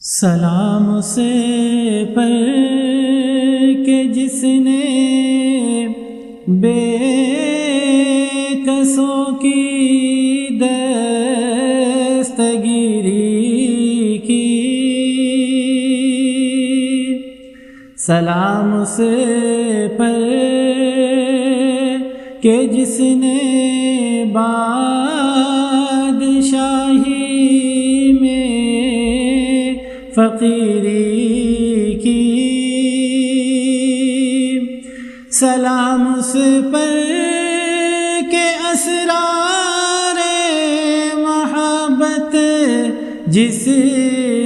سلام سے پر کہ جس نے بے کسوں کی دستگیری کی، سلام سے پر کہ جس نے بادشاہی میں فقیری کی، سلام اس پر کہ اسرار محبت جس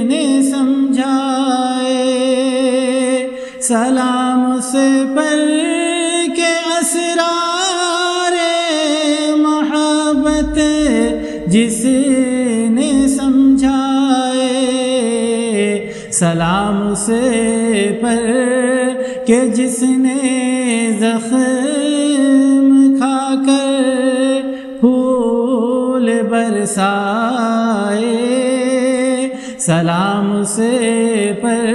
نے سمجھائے، سلام اس پر کہ اسرار محبت جس نے سمجھائے، سلام سے پر کہ جس نے زخم کھا کر پھول برسائے، سلام سے پر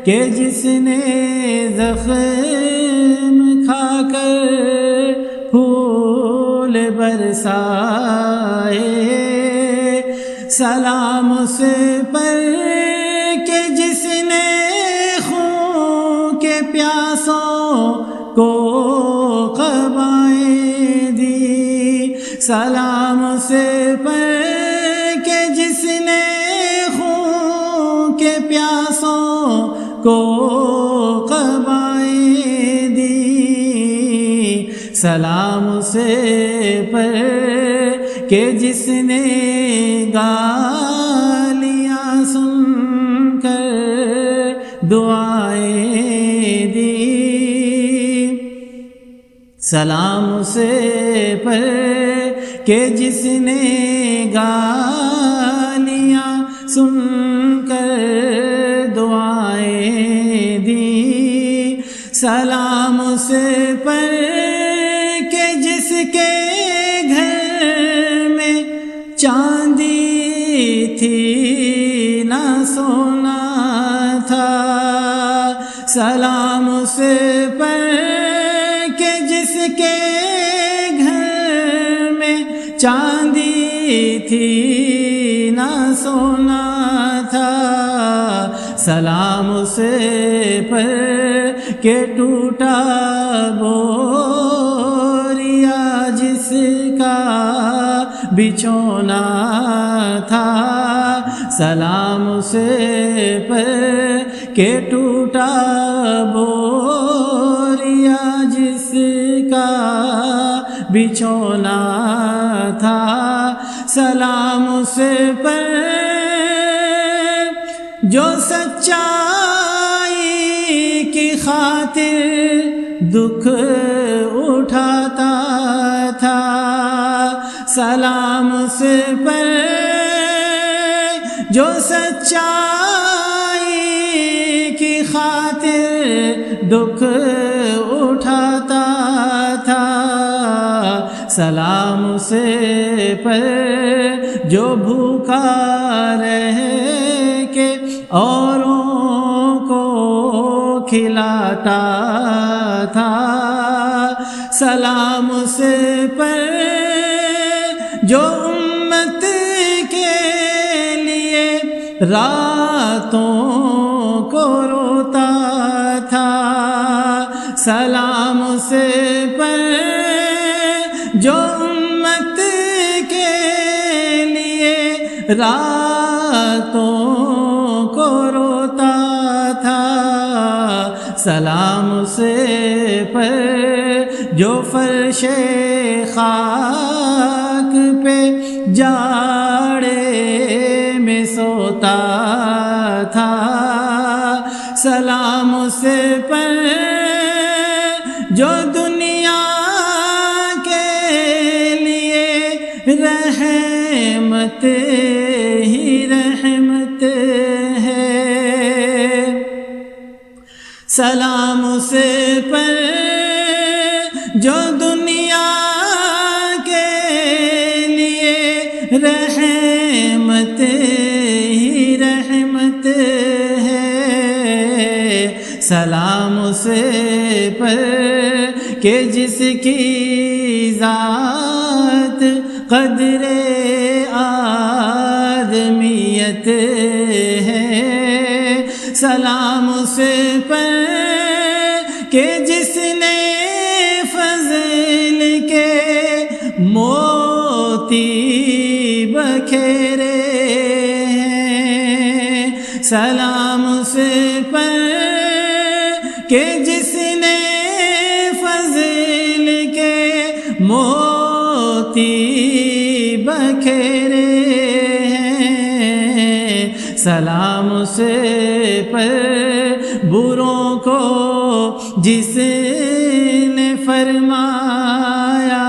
کہ جس نے زخم کھا کر پھول برسائے، سلام سے پر کہ جس نے خون کے پیاسوں کو قبائیں دی، سلام سے پر کہ جس نے خون کے پیاسوں کو قبائیں دی، سلام سے پر کہ جس نے گالیاں سن کر دعائیں دی، سلام سے پر کہ جس نے گالیاں سن کر دعائیں دی، سلام سے پر کہ جس کے گھر میں چاندی تھی نہ سونا تھا، سلام سے پر کہ جس کے گھر میں چاندی تھی نہ سونا تھا، سلام سے پر کہ ٹوٹا بوریا جس کا بچھونا تھا، سلام سے پر کہ ٹوٹا بوریا جس کا بچھونا تھا، سلام سے پر جو سچائی کی خاطر دکھ اٹھاتا تھا، سلام سے پر جو سچائی کی خاطر دکھ اٹھاتا تھا، سلام سے پر جو بھوکا رہ کے اوروں کو کھلاتا تھا، سلام سے پر جو امت کے لیے راتوں کو روتا تھا، سلام سے پر جو امت کے لیے راتوں کو روتا تھا، سلام سے پر جو فرش خاک پہ جاڑے میں سوتا تھا، سلام سے پر جو دنیا کے لیے رحمت ہی رحمت ہے، سلام سے پر جو دنیا کے لیے رحمت ہی رحمت نعمت ہے، سلام اس پر کہ جس کی ذات قدر آدمیت ہے، سلام اس پر کہ جس نے فضل کے موتی بکھیرے ہیں، سلام اس پر کہ جس نے فضل کے موتی بکھیرے ہیں، سلام اس پر بروں کو جس نے فرمایا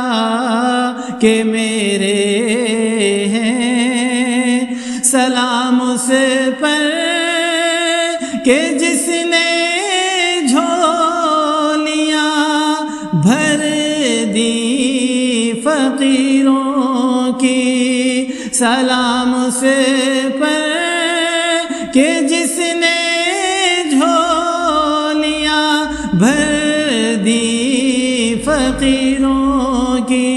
کہ میرے ہیں، سلام اس پر کہ جس نے جھولیاں بھر دی فقیروں کی، سلام اس پر کہ جس نے جھولیاں بھر دی فقیروں کی،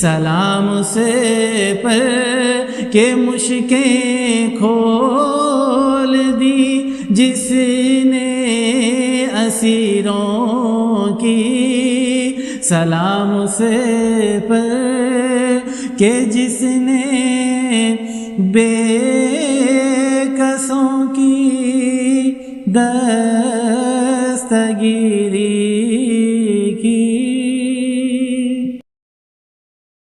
سلام اس پر کہ مشکیں کھول دی جس نے اسیروں کی، سلام اس پر کہ جس نے بے کسوں